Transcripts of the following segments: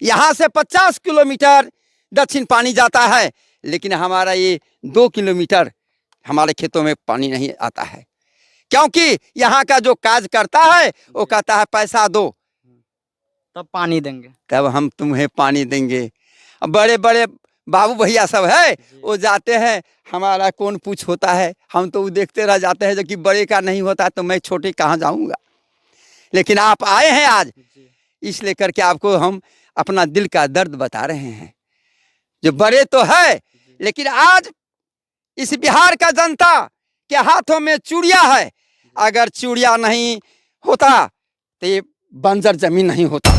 यहाँ से 50 किलोमीटर दक्षिण पानी जाता है, लेकिन हमारा ये 2 किलोमीटर हमारे खेतों में पानी नहीं आता है, क्योंकि यहाँ का जो काज करता है वो कहता है पैसा दो तब पानी देंगे, तब हम तुम्हें पानी देंगे। अब बड़े बड़े बाबू भैया सब है, वो जाते हैं, हमारा कौन पूछ होता है, हम तो वो देखते रह जाते हैं, जो कि बड़े का नहीं होता तो मैं छोटे कहाँ जाऊँगा। लेकिन आप आए हैं आज, इस लेकर के आपको हम अपना दिल का दर्द बता रहे हैं। जो बड़े तो है, लेकिन आज इस बिहार का जनता के हाथों में चूड़िया है। अगर चूड़िया नहीं होता तो ये बंजर जमीन नहीं होता।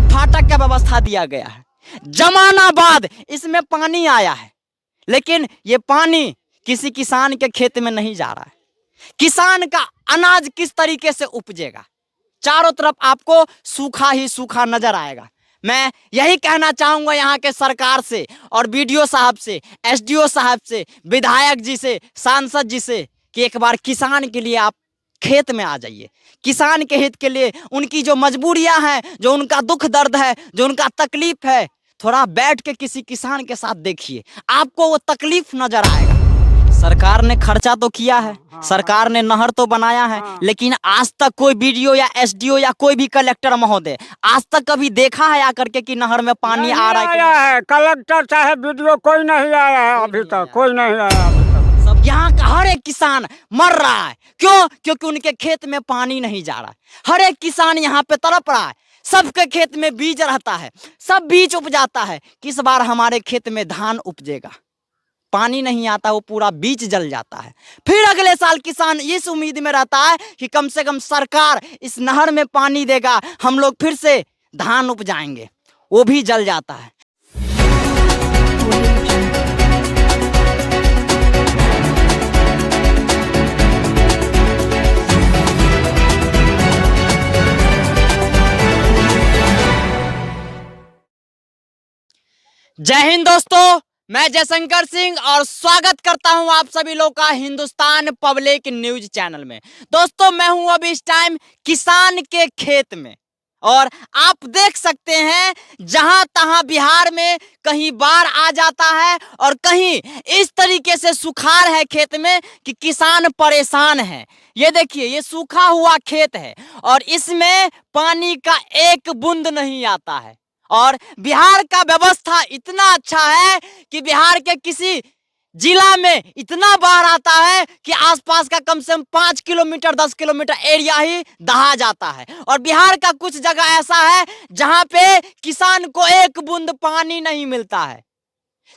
फाटक का व्यवस्था दिया गया है, जमाना बाद इसमें पानी आया है, लेकिन ये पानी किसी किसान के खेत में नहीं जा रहा है। किसान का अनाज किस तरीके से उपजेगा, चारों तरफ आपको सूखा ही सूखा नजर आएगा। मैं यही कहना चाहूंगा यहाँ के सरकार से और बीडीओ साहब से, एसडीओ साहब से, विधायक जी से, सांसद जी से कि एक बार किसान के लिए आप खेत में आ जाइए। किसान के हित के लिए उनकी जो मजबूरियां हैं, जो उनका दुख दर्द है, जो उनका तकलीफ है, थोड़ा बैठ के किसी किसान के साथ देखिए, आपको वो तकलीफ नजर आएगा। सरकार ने खर्चा तो किया है, सरकार ने नहर तो बनाया है, लेकिन आज तक कोई बीडीओ या एसडीओ या कोई भी कलेक्टर महोदय आज तक कभी देखा है आकर के कि नहर में पानी आ रहा है? आया है कलेक्टर चाहे बीडीओ, कोई नहीं आया है अभी तक, कोई नहीं आया अभी तक। सब यहाँ का हर एक किसान मर रहा है, क्यों? क्योंकि उनके खेत में पानी नहीं जा रहा है। हर एक किसान यहाँ पे तड़प रहा है। सबके खेत में बीज रहता है, सब बीज उपजाता है। किस बार हमारे खेत में धान उपजेगा? पानी नहीं आता, वो पूरा बीज जल जाता है। फिर अगले साल किसान इस उम्मीद में रहता है कि कम से कम सरकार इस नहर में पानी देगा, हम लोग फिर से धान उपजाएंगे, वो भी जल जाता है। जय हिंद दोस्तों, मैं जयशंकर सिंह और स्वागत करता हूं आप सभी लोग का हिंदुस्तान पब्लिक न्यूज चैनल में। दोस्तों, मैं हूं अभी इस टाइम किसान के खेत में और आप देख सकते हैं जहां तहां बिहार में कहीं बाढ़ आ जाता है और कहीं इस तरीके से सुखाड़ है खेत में कि किसान परेशान है। ये देखिए, ये सूखा हुआ खेत है और इसमें पानी का एक बूंद नहीं आता है। और बिहार का व्यवस्था इतना अच्छा है कि बिहार के किसी जिला में इतना बाढ़ आता है कि आसपास का कम से कम 5 किलोमीटर 10 किलोमीटर एरिया ही दहा जाता है। और बिहार का कुछ जगह ऐसा है जहां पे किसान को एक बूंद पानी नहीं मिलता है।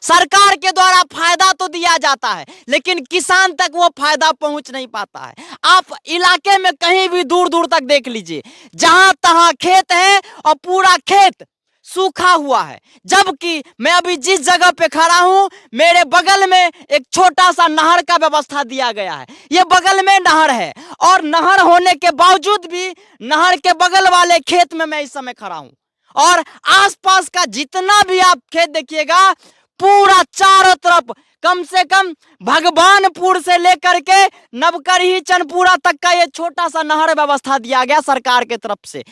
सरकार के द्वारा फायदा तो दिया जाता है, लेकिन किसान तक वो फायदा पहुंच नहीं पाता है। आप इलाके में कहीं भी दूर दूर तक देख लीजिए, जहां तहां खेत है और पूरा खेत सूखा हुआ है। जबकि मैं अभी जिस जगह पे खड़ा हूं, मेरे बगल में एक छोटा सा नहर का व्यवस्था दिया गया है। ये बगल में नहर है और नहर होने के बावजूद भी नहर के बगल वाले खेत में मैं इस समय खड़ा हूं और आसपास का जितना भी आप खेत देखिएगा, पूरा चारों तरफ कम से कम भगवानपुर से लेकर के नवकरही चनपुरा तक का ये छोटा सा नहर व्यवस्था दिया गया सरकार की तरफ से,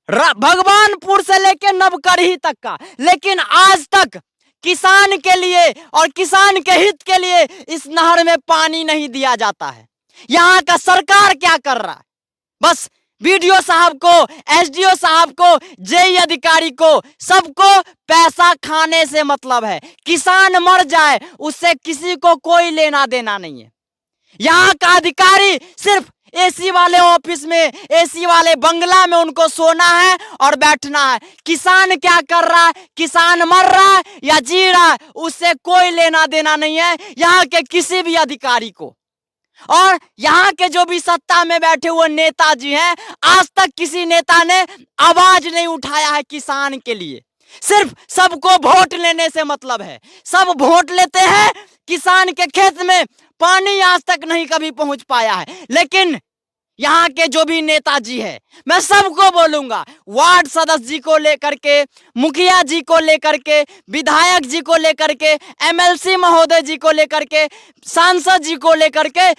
भगवानपुर से लेकर नवकरही तक का। लेकिन आज तक किसान के लिए और किसान के हित के लिए इस नहर में पानी नहीं दिया जाता है। यहाँ का सरकार क्या कर रहा है? बस बीडीओ साहब को, एसडीओ साहब को, जेई अधिकारी को, सबको पैसा खाने से मतलब है। किसान मर जाए उससे किसी को कोई लेना देना नहीं है। यहाँ का अधिकारी सिर्फ एसी वाले ऑफिस में, एसी वाले बंगला में उनको सोना है और बैठना है। किसान क्या कर रहा है, किसान मर रहा है या जी रहा है, उससे कोई लेना देना नहीं है यहाँ के किसी भी अधिकारी को। और यहाँ के जो भी सत्ता में बैठे हुए नेताजी हैं, आज तक किसी नेता ने आवाज नहीं उठाया है किसान के लिए। सिर्फ सबको वोट लेने से मतलब है, सब वोट लेते हैं, किसान के खेत में पानी आज तक नहीं कभी पहुंच पाया है। लेकिन यहाँ के जो भी नेताजी है, मैं सबको बोलूंगा, वार्ड सदस्य जी को लेकर के, मुखिया जी को लेकर के, विधायक जी को लेकर के, एमएलसी महोदय जी को लेकर के, सांसद जी को लेकर के,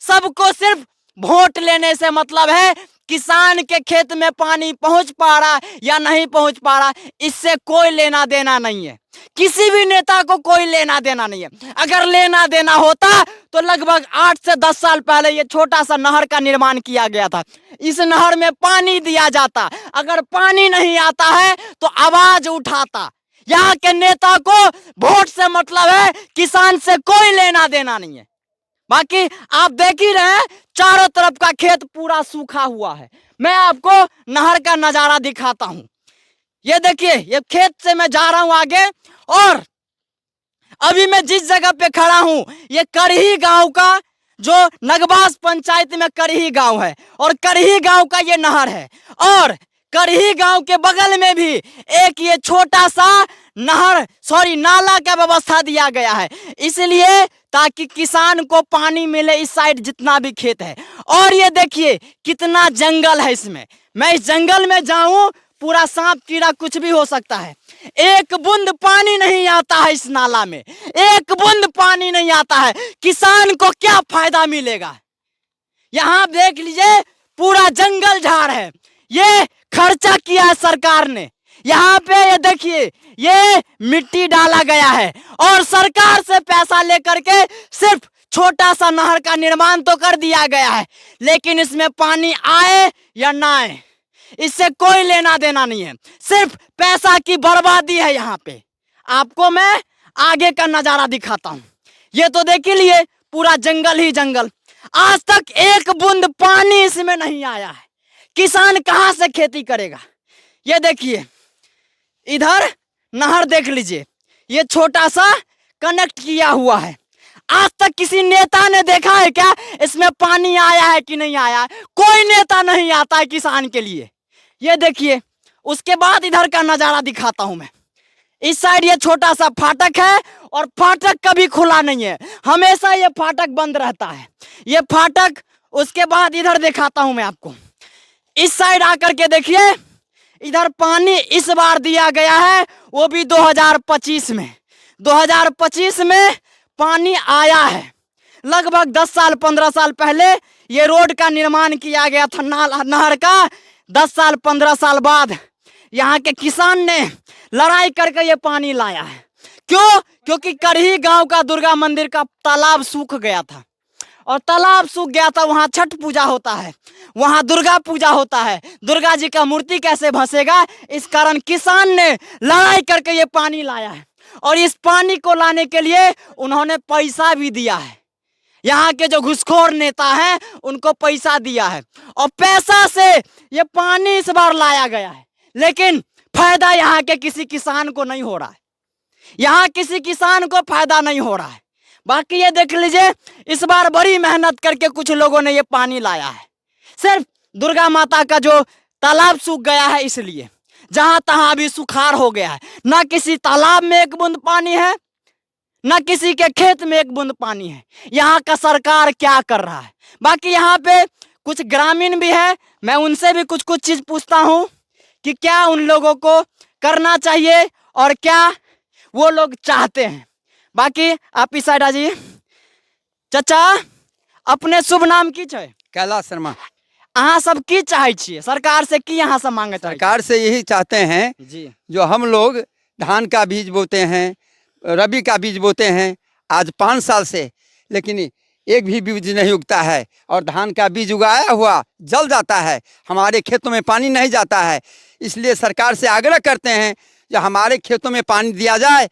सबको सिर्फ वोट लेने से मतलब है। किसान के खेत में पानी पहुंच पा रहा या नहीं पहुंच पा रहा, इससे कोई लेना देना नहीं है। किसी भी नेता को कोई लेना देना नहीं है। अगर लेना देना होता तो लगभग 8 से 10 साल पहले ये छोटा सा नहर का निर्माण किया गया था। इस नहर में पानी दिया जाता। अगर पानी नहीं आता है तो आवाज उठाता। यहाँ के नेता को वोट से मतलब है, किसान से कोई लेना देना नहीं है। बाकी आप देख ही रहे हैं, चारों तरफ का खेत पूरा सूखा हुआ है। मैं आपको नहर का नजारा दिखाता हूं। ये देखिए, ये खेत से मैं जा रहा हूं आगे, और अभी मैं जिस जगह पे खड़ा हूं ये करही गांव का, जो नगबास पंचायत में करही गांव है, और करही गांव का ये नहर है। और करही गांव के बगल में भी एक ये छोटा सा नाला का व्यवस्था दिया गया है, इसलिए ताकि किसान को पानी मिले इस साइड जितना भी खेत है। और ये देखिए कितना जंगल है इसमें। मैं इस जंगल में जाऊं, पूरा सांप कीड़ा कुछ भी हो सकता है। एक बूंद पानी नहीं आता है इस नाला में, एक बूंद पानी नहीं आता है। किसान को क्या फायदा मिलेगा? यहाँ देख लीजिए, पूरा जंगल झाड़ है। ये खर्चा किया है सरकार ने। यहाँ पे ये देखिए, ये मिट्टी डाला गया है, और सरकार से पैसा लेकर के सिर्फ छोटा सा नहर का निर्माण तो कर दिया गया है, लेकिन इसमें पानी आए या ना आए इससे कोई लेना देना नहीं है। सिर्फ पैसा की बर्बादी है। यहाँ पे आपको मैं आगे का नजारा दिखाता हूँ। ये तो देख लिए, पूरा जंगल ही जंगल। आज तक एक बूंद पानी इसमें नहीं आया है। किसान कहां से खेती करेगा? ये देखिए, इधर नहर देख लीजिए, ये छोटा सा कनेक्ट किया हुआ है। आज तक किसी नेता ने देखा है क्या इसमें पानी आया है कि नहीं आया है? कोई नेता नहीं आता है किसान के लिए। ये देखिए, उसके बाद इधर का नजारा दिखाता हूं मैं। इस साइड ये छोटा सा फाटक है, और फाटक कभी खुला नहीं है, हमेशा ये फाटक बंद रहता है। ये फाटक, उसके बाद इधर दिखाता हूं मैं आपको। इस साइड आकर के देखिए, इधर पानी इस बार दिया गया है, वो भी 2025 में। 2025 में पानी आया है। लगभग 10 साल 15 साल पहले ये रोड का निर्माण किया गया था नहर का। 10 साल 15 साल बाद यहाँ के किसान ने लड़ाई करके ये पानी लाया है। क्यों? क्योंकि करही गांव का दुर्गा मंदिर का तालाब सूख गया था, और तालाब सूख गया था। वहाँ छठ पूजा होता है, वहाँ दुर्गा पूजा होता है। दुर्गा जी का मूर्ति कैसे भसेगा? इस कारण किसान ने लड़ाई करके ये पानी लाया है, और इस पानी को लाने के लिए उन्होंने पैसा भी दिया है। यहाँ के जो घुसखोर नेता हैं उनको पैसा दिया है, और पैसा से ये पानी इस बार लाया गया है। लेकिन फायदा यहाँ के किसी किसान को नहीं हो रहा है। यहाँ किसी किसान को फायदा नहीं हो रहा है। बाकी ये देख लीजिए, इस बार बड़ी मेहनत करके कुछ लोगों ने ये पानी लाया है। सिर्फ दुर्गा माता का जो तालाब सूख गया है, इसलिए जहां तहां अभी सुखाड़ हो गया है। ना किसी तालाब में एक बूंद पानी है, ना किसी के खेत में एक बूंद पानी है। यहाँ का सरकार क्या कर रहा है? बाकी यहाँ पे कुछ ग्रामीण भी है, मैं उनसे भी कुछ कुछ चीज पूछता हूँ कि क्या उन लोगों को करना चाहिए और क्या वो लोग चाहते हैं। बाकी आप इस साइड आ जाइए। चाचा, अपने शुभ नाम की छै? कैलाश शर्मा। अहाँ सब की चाहे छिए सरकार से? की यहाँ सब मांगे? सरकार से यही चाहते हैं जी, जो हम लोग धान का बीज बोते हैं, रबी का बीज बोते हैं आज 5 साल से, लेकिन एक भी बीज नहीं उगता है, और धान का बीज उगाया हुआ जल जाता है, हमारे खेतों में पानी नहीं जाता है। इसलिए सरकार से आग्रह करते हैं जो हमारे खेतों में पानी दिया जाए।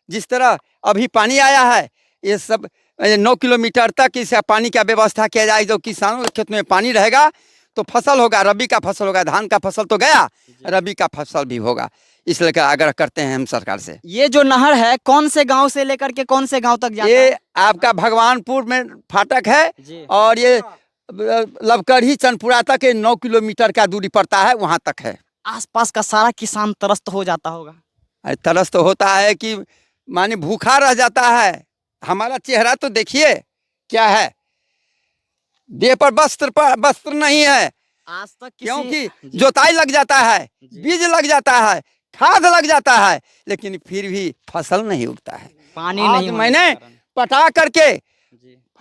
जिस तरह अभी पानी आया है, ये सब 9 किलोमीटर तक इस पानी का व्यवस्था किया जाए। जो किसानों के खेत में पानी रहेगा तो फसल होगा, रबी का फसल होगा। धान का फसल तो गया, रबी का फसल भी होगा। इसलिए आग्रह करते हैं हम सरकार से। ये जो नहर है कौन से गांव से लेकर के कौन से गांव तक जाता है? ये आपका भगवानपुर में फाटक है, और ये लवकरही चंदपुरा तक 9 किलोमीटर का दूरी पड़ता है, वहाँ तक है। आसपास का सारा किसान त्रस्त हो जाता होगा। अरे तरस तो होता है कि माने भूखा रह जाता है। हमारा चेहरा तो देखिए क्या है, देह पर वस्त्र नहीं है। आज तक क्योंकि जोताई लग जाता है, बीज लग जाता है, खाद लग जाता है, लेकिन फिर भी फसल नहीं उगता है। पानी आज नहीं मैंने पटा करके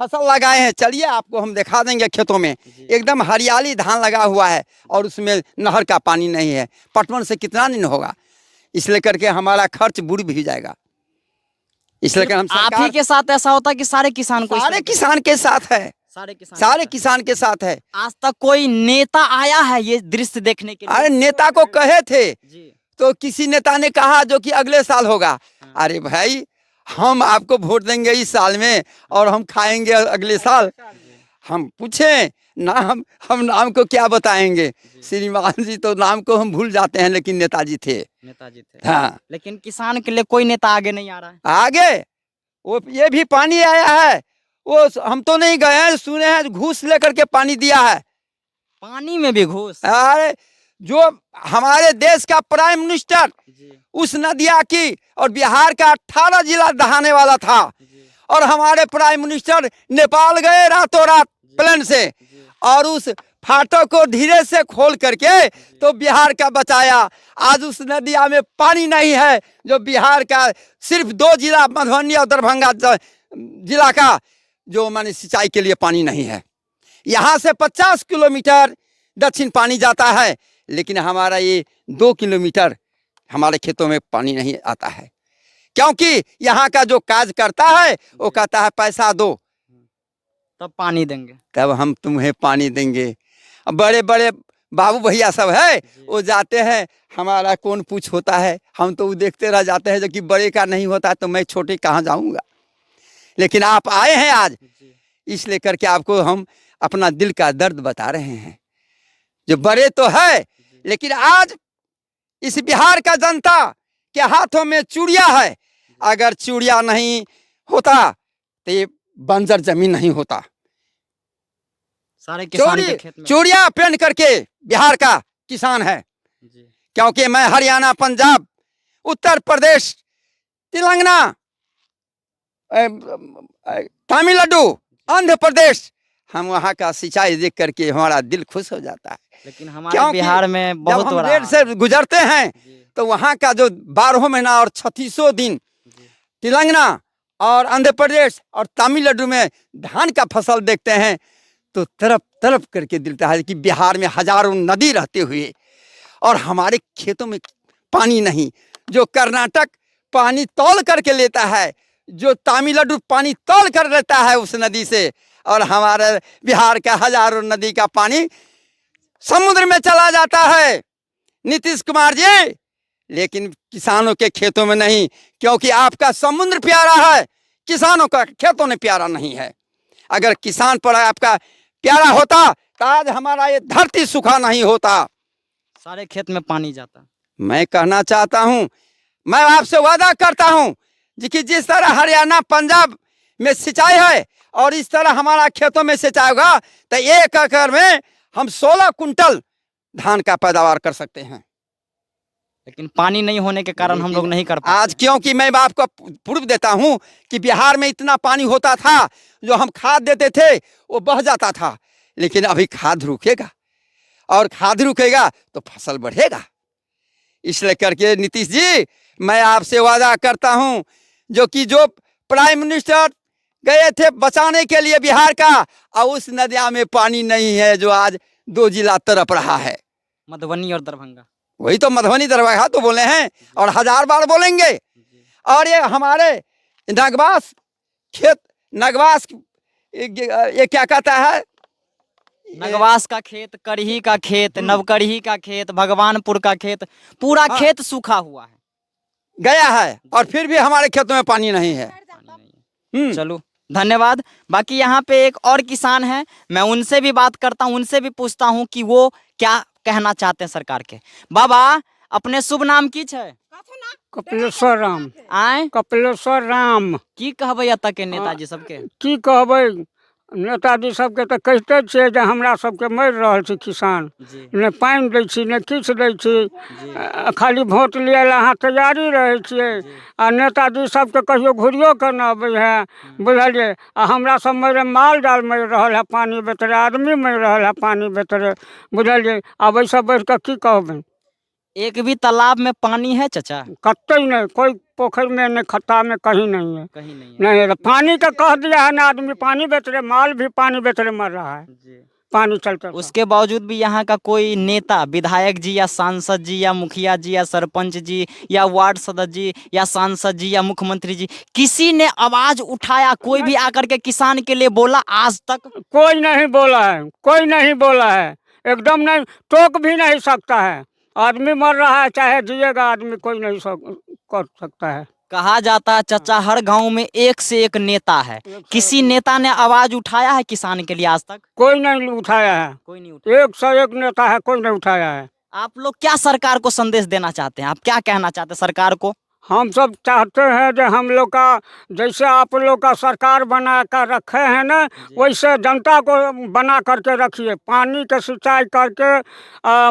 फसल लगाए हैं, चलिए आपको हम दिखा देंगे खेतों में एकदम हरियाली धान लगा हुआ है और उसमें नहर का पानी नहीं है। पटवन से कितना दिन होगा, इसलिए करके हमारा खर्च बुड़ भी जाएगा। इसलिए कि हम आप ही के साथ ऐसा होता है कि सारे किसान को? सारे किसान के साथ है, सारे किसान के साथ है। आज तक कोई नेता आया है ये दृश्य देखने के लिए? अरे नेता को कहे थे जी। तो किसी नेता ने कहा जो कि अगले साल होगा। अरे भाई हम आपको वोट देंगे इस साल में और हम खाएंगे अगले साल। हम पूछे ना, हम नाम को क्या बताएंगे? श्रीमान जी तो नाम को हम भूल जाते हैं, लेकिन नेताजी थे। नेताजी थे। हाँ, लेकिन किसान के लिए कोई नेता आगे नहीं आ रहा है। आगे वो ये भी पानी आया है, वो हम तो नहीं गए हैं, सुने हैं घूस लेकर के पानी दिया है। पानी में भी घूस? अरे जो हमारे देश का प्राइम मिनिस्टर जी। उस नदिया की और बिहार का 18 जिला दहाने वाला था, जी। और हमारे प्राइम मिनिस्टर नेपाल गए रातों रात प्लेन से, और उस फाटक को धीरे से खोल करके तो बिहार का बचाया। आज उस नदिया में पानी नहीं है, जो बिहार का सिर्फ 2 जिला मधुबनी और दरभंगा जिला का जो माने सिंचाई के लिए पानी नहीं है। यहाँ से 50 किलोमीटर दक्षिण पानी जाता है, लेकिन हमारा ये 2 किलोमीटर हमारे खेतों में पानी नहीं आता है, क्योंकि यहाँ का जो काज करता है वो कहता है पैसा दो तब पानी देंगे, तब हम तुम्हें पानी देंगे। अब बड़े बड़े बाबू भैया सब है, वो जाते हैं, हमारा कौन पूछ होता है, हम तो वो देखते रह जाते हैं। जो कि बड़े का नहीं होता तो मैं छोटे कहाँ जाऊँगा। लेकिन आप आए हैं आज, इसलिए करके आपको हम अपना दिल का दर्द बता रहे हैं। जो बड़े तो है, लेकिन आज इस बिहार का जनता के हाथों में चूड़िया है। अगर चूड़िया नहीं होता तो ये बंजर जमीन नहीं होता। सारे किसान के खेत में चूड़िया पहन करके बिहार का किसान है, क्योंकि मैं हरियाणा, पंजाब, उत्तर प्रदेश, तेलंगाना, तमिलनाडु, आंध्र प्रदेश, हम वहाँ का सिंचाई देख करके हमारा दिल खुश हो जाता है। लेकिन हमारे बिहार में बहुत जब हम बड़ा रेल से गुजरते हैं तो वहाँ का जो 12 महीना और 36 दिन तेलंगाना और आंध्र प्रदेश और तमिलनाडु में धान का फसल देखते हैं तो तरफ तरफ करके दिलता है कि बिहार में हजारों नदी रहते हुए और हमारे खेतों में पानी नहीं। जो कर्नाटक पानी तौल करके लेता है, जो तमिलनाडु पानी तौल कर लेता है उस नदी से, और हमारे बिहार का हजारों नदी का पानी समुद्र में चला जाता है नीतीश कुमार जी। लेकिन किसानों के खेतों में नहीं, क्योंकि आपका समुद्र प्यारा है, किसानों का खेतों में प्यारा नहीं है। अगर किसान पर आपका प्यारा होता तो आज हमारा ये धरती सूखा नहीं होता। सारे खेत में पानी जाता। मैं कहना चाहता हूँ, मैं आपसे वादा करता हूँ कि जिस तरह हरियाणा, पंजाब में सिंचाई है और इस तरह हमारा खेतों में सिंचाई होगा तो 1 एकड़ में हम 16 कुंटल धान का पैदावार कर सकते हैं। लेकिन पानी नहीं होने के कारण हम लोग नहीं कर पाते। आज क्योंकि मैं आपको प्रूफ देता हूं कि बिहार में इतना पानी होता था, जो हम खाद देते थे वो बह जाता था, लेकिन अभी खाद रुकेगा और खाद रुकेगा तो फसल बढ़ेगा। इसलिए करके नीतीश जी, मैं आपसे वादा करता हूं जो प्राइम मिनिस्टर गए थे बचाने के लिए बिहार का, और उस नदिया में पानी नहीं है जो आज 2 जिला तरफ रहा है, मधुबनी और दरभंगा। वही तो मधुबनी दरभंगा तो बोले हैं और 1000 बार बोलेंगे। और ये हमारे नगवास खेत, नगवास ये क्या कहता है, नगवास का खेत, करही का खेत, नवकरही का खेत, भगवानपुर का खेत, पूरा खेत सूखा हुआ है, गया है, और फिर भी हमारे खेतों में पानी नहीं है। चलो धन्यवाद। बाकी यहाँ पे एक और किसान है, मैं उनसे भी बात करता हूँ, उनसे भी पूछता हूँ कि वो क्या कहना चाहते हैं सरकार के। बाबा, अपने शुभ नाम की छे? कपिलेश्वर राम। आए कपिलेश्वर राम। की कहबै एतऽ के नेताजी सबके? की कहबै नेताजी सबके तऽ कहिते छियै जे हमरा सबके मरि रहल छै किसान, ने पानि दै छी ने किछु दै छी, खाली वोट लिए ला अहाँ तैयारी रहै छियै, आ नेताजी सबके कहियो घुरियो के न अबै है, बुझलियै। आ हमरा सब मरि, माल जाल मरि रहल है पानी बेतरे, आदमी मरि रहल है पानी बेतरे, बुझलियै। आब एहिसँ बढ़ि कऽ की कहबै? एक भी तालाब में पानी है चाचा? कतई नहीं, कोई पोखर में नहीं, खत्ता में कहीं नहीं है। कहीं नहीं है। नहीं है, पानी का कह दिया है ना, आदमी पानी बेच रहे, माल भी पानी बेच रहे, मर रहा है जी। पानी चलते। उसके बावजूद भी यहाँ का कोई नेता, विधायक जी या सांसद जी या मुखिया जी या सरपंच जी या वार्ड सदस्य जी या सांसद जी या मुख्यमंत्री जी, किसी ने आवाज उठाया? कोई भी आकर के किसान के लिए बोला आज तक? कोई नहीं बोला है, कोई नहीं बोला है, एकदम नहीं, टोक भी नहीं सकता है। आदमी मर रहा है, चाहे जिएगा आदमी, कोई नहीं कर सकता है। कहा जाता है चाचा हर गांव में एक से एक नेता है, किसी नेता ने आवाज उठाया है किसान के लिए आज तक? कोई नहीं उठाया है, कोई नहीं उठाया। एक से एक नेता है, कोई नहीं उठाया है। आप लोग क्या सरकार को संदेश देना चाहते हैं? आप क्या कहना चाहते हैं सरकार को? हम सब चाहते हैं कि हम लोग का जैसे आप लोग का सरकार बना कर रखे हैं ना, वैसे जनता को बना करके रखिए। पानी के सिंचाई करके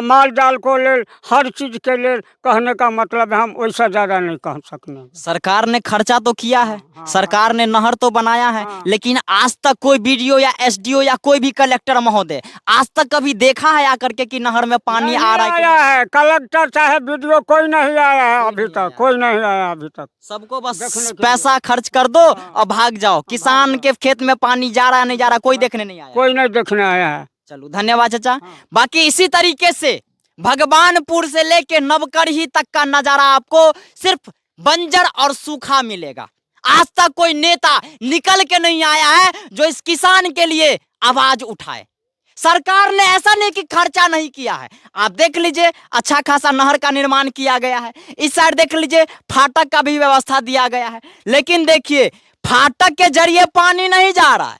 माल जाल को ले, हर चीज़ के लिए कहने का मतलब है, हम वैसा ज़्यादा नहीं कह सकते। सरकार ने खर्चा तो किया है, सरकार ने नहर तो बनाया है, लेकिन आज तक कोई बीडीओ या एसडीओ या कोई भी कलेक्टर महोदय आज तक कभी देखा है आकर के कि नहर में पानी आ रहा है? आया है कलेक्टर चाहे बीडीओ, कोई नहीं आया है अभी तक, कोई नहीं आया अभी तक। सबको बस पैसा खर्च कर दो और भाग जाओ। किसान के खेत में पानी जा रहा है नहीं जा रहा कोई देखने नहीं आया। कोई नहीं देखने आया है। चलो धन्यवाद चाचा। बाकी इसी तरीके से भगवानपुर से लेके नवकरही तक का नजारा आपको सिर्फ बंजर और सूखा मिलेगा। आज तक कोई नेता निकल के नहीं आया है जो इस किसान के लिए आवाज उठाए। सरकार ने ऐसा नहीं कि खर्चा नहीं किया है, आप देख लीजिए अच्छा खासा नहर का निर्माण किया गया है, इस साइड देख लीजिए फाटक का भी व्यवस्था दिया गया है, लेकिन देखिए फाटक के जरिए पानी नहीं जा रहा है।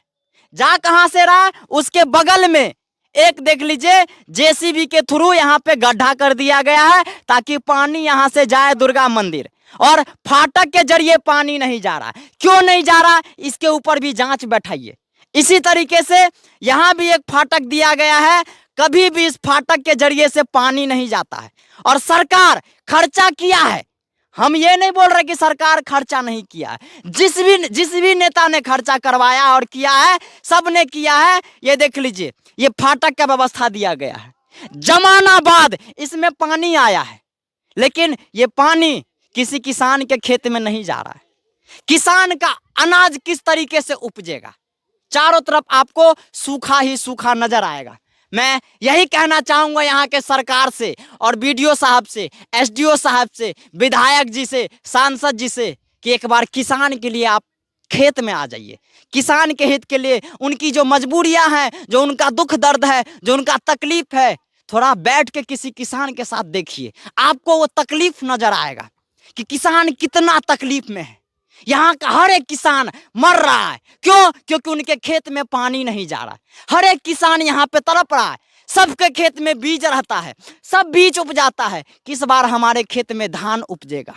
जा कहां से रहा है? उसके बगल में एक देख लीजिए जेसीबी के थ्रू यहाँ पे गड्ढा कर दिया गया है ताकि पानी यहाँ से जाए दुर्गा मंदिर, और फाटक के जरिए पानी नहीं जा रहा है। क्यों नहीं जा रहा, इसके ऊपर भी जांच बैठाइए। इसी तरीके से यहाँ भी एक फाटक दिया गया है, कभी भी इस फाटक के जरिए से पानी नहीं जाता है। और सरकार खर्चा किया है, हम ये नहीं बोल रहे कि सरकार खर्चा नहीं किया है। जिस भी नेता ने खर्चा करवाया और किया है, सब ने किया है। ये देख लीजिए ये फाटक का व्यवस्था दिया गया है, जमाना बाद इसमें पानी आया है, लेकिन ये पानी किसी किसान के खेत में नहीं जा रहा है। किसान का अनाज किस तरीके से उपजेगा? चारों तरफ आपको सूखा ही सूखा नजर आएगा। मैं यही कहना चाहूंगा यहाँ के सरकार से और बीडीओ साहब से, एसडीओ साहब से, विधायक जी से, सांसद जी से कि एक बार किसान के लिए आप खेत में आ जाइए। किसान के हित के लिए उनकी जो मजबूरियां हैं, जो उनका दुख दर्द है, जो उनका तकलीफ है, थोड़ा बैठ के किसी किसान के साथ देखिए, आपको वो तकलीफ नजर आएगा कि किसान कितना तकलीफ में है। यहाँ का हर एक किसान मर रहा है। क्यों? क्योंकि उनके खेत में पानी नहीं जा रहा है। हर एक किसान यहाँ पे तड़प रहा है। सबके खेत में बीज रहता है, सब बीज उपजाता है। किस बार हमारे खेत में धान उपजेगा?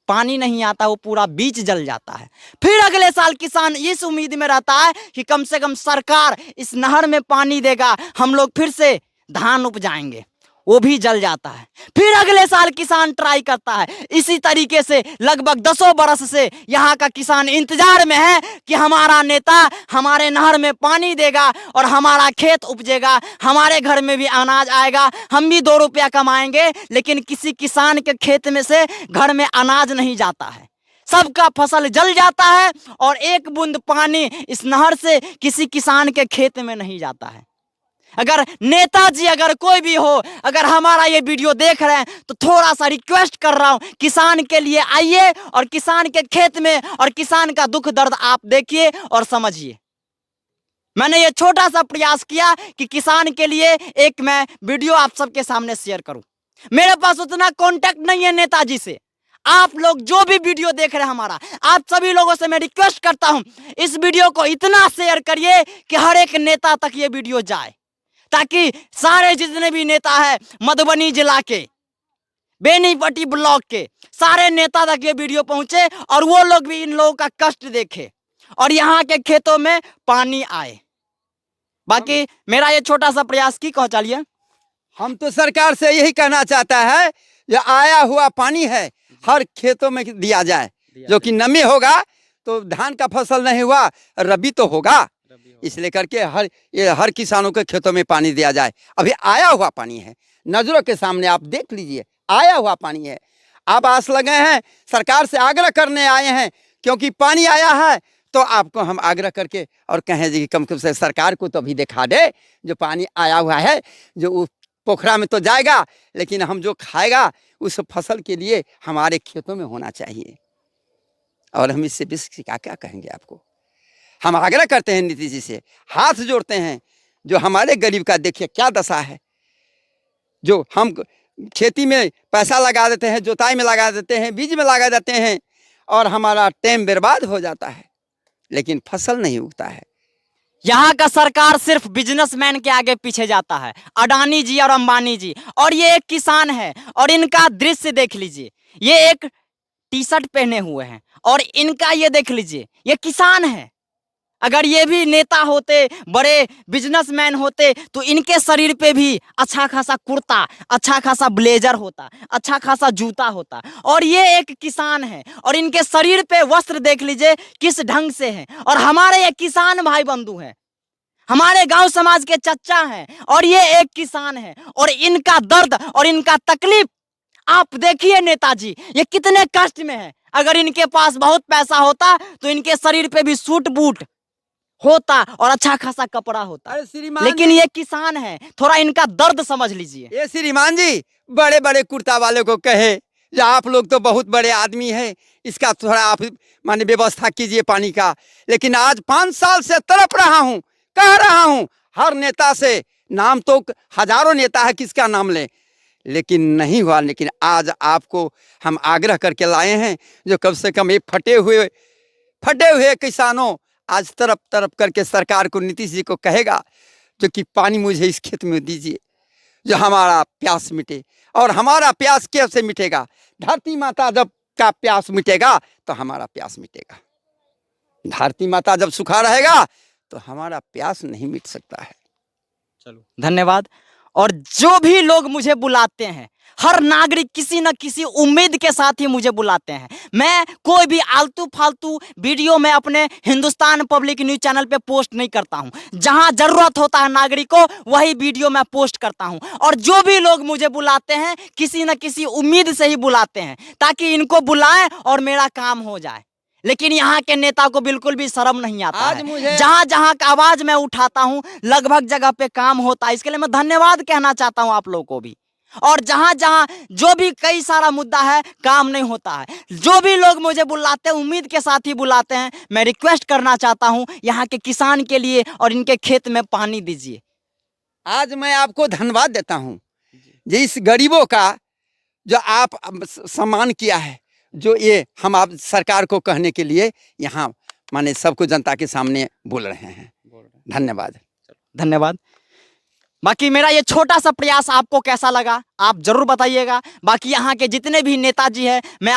पानी नहीं आता, वो पूरा बीज जल जाता है। फिर अगले साल किसान इस उम्मीद में रहता है कि कम से कम सरकार इस नहर में पानी देगा, हम लोग फिर से धान उपजाएंगे, वो भी जल जाता है। फिर अगले साल किसान ट्राई करता है। इसी तरीके से लगभग 10 बरस से यहाँ का किसान इंतजार में है कि हमारा नेता हमारे नहर में पानी देगा और हमारा खेत उपजेगा, हमारे घर में भी अनाज आएगा, हम भी 2 रुपया कमाएंगे। लेकिन किसी किसान के खेत में से घर में अनाज नहीं जाता है, सबका फसल जल जाता है और एक बूंद पानी इस नहर से किसी किसान के खेत में नहीं जाता है। अगर नेताजी, अगर कोई भी हो, अगर हमारा ये वीडियो देख रहे हैं तो थोड़ा सा रिक्वेस्ट कर रहा हूं, किसान के लिए आइए और किसान के खेत में और किसान का दुख दर्द आप देखिए और समझिए। मैंने ये छोटा सा प्रयास किया कि किसान के लिए एक मैं वीडियो आप सबके सामने शेयर करूं। मेरे पास उतना कांटेक्ट नहीं है नेताजी से। आप लोग जो भी वीडियो देख रहे हैं हमारा, आप सभी लोगों से मैं रिक्वेस्ट करता हूं, इस वीडियो को इतना शेयर करिए कि हर एक नेता तक ये वीडियो जाए, ताकि सारे जितने भी नेता है मधुबनी जिला के, बेनीपट्टी ब्लॉक के सारे नेता तक ये वीडियो पहुंचे और वो लोग भी इन लोगों का कष्ट देखे और यहाँ के खेतों में पानी आए। बाकी मेरा ये छोटा सा प्रयास की कहो चलिए। हम तो सरकार से यही कहना चाहता है, जो आया हुआ पानी है हर खेतों में दिया जाए, जो कि नमी होगा तो धान का फसल नहीं हुआ, रबी तो होगा, इसलिए करके हर किसानों के खेतों में पानी दिया जाए। अभी आया हुआ पानी है, नजरों के सामने आप देख लीजिए, आया हुआ पानी है। आप आस लगे हैं, सरकार से आग्रह करने आए हैं, क्योंकि पानी आया है तो आपको हम आग्रह करके और कहें जी कम से सरकार को तो अभी दिखा दे जो पानी आया हुआ है, जो उस पोखरा में तो जाएगा, लेकिन हम जो खाएगा उस फसल के लिए हमारे खेतों में होना चाहिए। और हम इससे बेसिक क्या कहेंगे आपको। हम आग्रह करते हैं नीतीश जी से, हाथ जोड़ते हैं, जो हमारे गरीब का देखिए क्या दशा है। जो हम खेती में पैसा लगा देते हैं, जोताई में लगा देते हैं, बीज में लगा देते हैं, और हमारा टाइम बर्बाद हो जाता है, लेकिन फसल नहीं उगता है। यहाँ का सरकार सिर्फ बिजनेसमैन के आगे पीछे जाता है, अडानी जी और अंबानी जी। और ये एक किसान है और इनका दृश्य देख लीजिए, ये एक टी शर्ट पहने हुए हैं और इनका ये देख लीजिए, ये किसान है। अगर ये भी नेता होते, बड़े बिजनेसमैन होते, तो इनके शरीर पे भी अच्छा खासा कुर्ता, अच्छा खासा ब्लेजर होता, अच्छा खासा जूता होता। और ये एक किसान है और इनके शरीर पे वस्त्र देख लीजिए किस ढंग से है। और हमारे ये किसान भाई बंधु हैं, हमारे गांव समाज के चच्चा हैं, और ये एक किसान है। और इनका दर्द और इनका तकलीफ आप देखिए नेताजी, ये कितने कष्ट में है। अगर इनके पास बहुत पैसा होता तो इनके शरीर पे भी सूट बूट होता और अच्छा खासा कपड़ा होता, अरे श्रीमान लेकिन जी, ये किसान है, थोड़ा इनका दर्द समझ लीजिए। ये श्रीमान जी बड़े बड़े कुर्ता वाले को कहे, या आप लोग तो बहुत बड़े आदमी हैं, इसका थोड़ा आप माने व्यवस्था कीजिए पानी का। लेकिन आज 5 साल से तड़प रहा हूँ, कह रहा हूँ हर नेता से, नाम तो हजारों नेता है, किसका नाम लें, लेकिन नहीं हुआ। लेकिन आज आपको हम आग्रह करके लाए हैं, जो कम से कम ये फटे हुए किसानों आज तरफ करके सरकार को, नीतीश जी को कहेगा जो कि पानी मुझे इस खेत में दीजिए, जो हमारा प्यास मिटे। और हमारा प्यास कैसे मिटेगा? धरती माता जब का प्यास मिटेगा तो हमारा प्यास मिटेगा। धरती माता जब सूखा रहेगा तो हमारा प्यास नहीं मिट सकता है। चलो धन्यवाद। और जो भी लोग मुझे बुलाते हैं, हर नागरिक किसी न किसी उम्मीद के साथ ही मुझे बुलाते हैं। मैं कोई भी आलतू फालतू वीडियो में अपने हिंदुस्तान पब्लिक न्यूज चैनल पे पोस्ट नहीं करता हूं। जहां जरूरत होता है नागरिक को, वही वीडियो मैं पोस्ट करता हूं। और जो भी लोग मुझे बुलाते हैं, किसी न किसी उम्मीद से ही बुलाते हैं, ताकि इनको बुलाएं और मेरा काम हो जाए। लेकिन यहाँ के नेता को बिल्कुल भी शर्म नहीं आता आज है। मुझे जहाँ जहाँ का आवाज मैं उठाता हूँ, लगभग जगह पे काम होता है। इसके लिए मैं धन्यवाद कहना चाहता हूँ आप लोगों को भी। और जहाँ जहाँ जो भी कई सारा मुद्दा है, काम नहीं होता है। जो भी लोग मुझे बुलाते हैं, उम्मीद के साथ ही बुलाते हैं। मैं रिक्वेस्ट करना चाहता हूँ यहाँ के किसान के लिए, और इनके खेत में पानी दीजिए। आज मैं आपको धन्यवाद देता हूँ, जो इस गरीबों का जो आप सम्मान किया है, जो ये हम आप सरकार को कहने के लिए यहाँ माने सबको जनता के सामने बोल रहे हैं। धन्यवाद। धन्यवाद। बाकी मेरा ये छोटा सा प्रयास आपको कैसा लगा, आप जरूर बताइएगा। बाकी यहाँ के जितने भी नेताजी हैं, मैं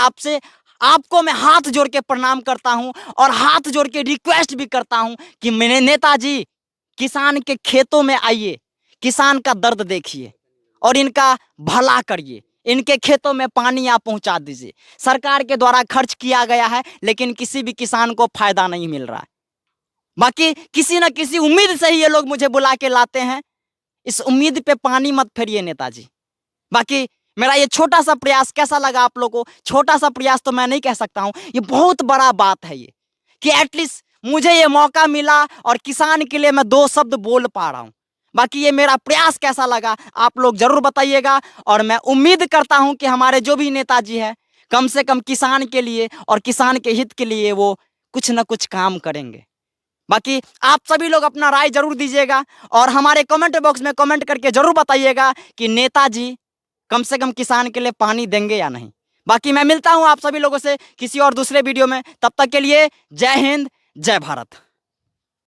आपको मैं हाथ जोड़ के प्रणाम करता हूँ, और हाथ जोड़ के रिक्वेस्ट भी करता हूँ कि मेरे नेताजी किसान के खेतों में आइए, किसान का दर्द देखिए और इनका भला करिए। इनके खेतों में पानी आप पहुंचा दीजिए। सरकार के द्वारा खर्च किया गया है, लेकिन किसी भी किसान को फायदा नहीं मिल रहा है। बाकी किसी न किसी उम्मीद से ही ये लोग मुझे बुला के लाते हैं। इस उम्मीद पे पानी मत फेरिए नेताजी। बाकी मेरा ये छोटा सा प्रयास कैसा लगा आप लोगों को? छोटा सा प्रयास तो मैं नहीं कह सकता हूँ, ये बहुत बड़ा बात है ये, कि एटलीस्ट मुझे ये मौका मिला और किसान के लिए मैं 2 शब्द बोल पा रहा हूँ। बाकी ये मेरा प्रयास कैसा लगा आप लोग जरूर बताइएगा। और मैं उम्मीद करता हूँ कि हमारे जो भी नेताजी हैं, कम से कम किसान के लिए और किसान के हित के लिए वो कुछ न कुछ काम करेंगे। बाकी आप सभी लोग अपना राय जरूर दीजिएगा, और हमारे कमेंट बॉक्स में कमेंट करके जरूर बताइएगा कि नेताजी कम से कम किसान के लिए पानी देंगे या नहीं। बाकी मैं मिलता हूं आप सभी लोगों से किसी और दूसरे वीडियो में। तब तक के लिए जय हिंद, जय भारत।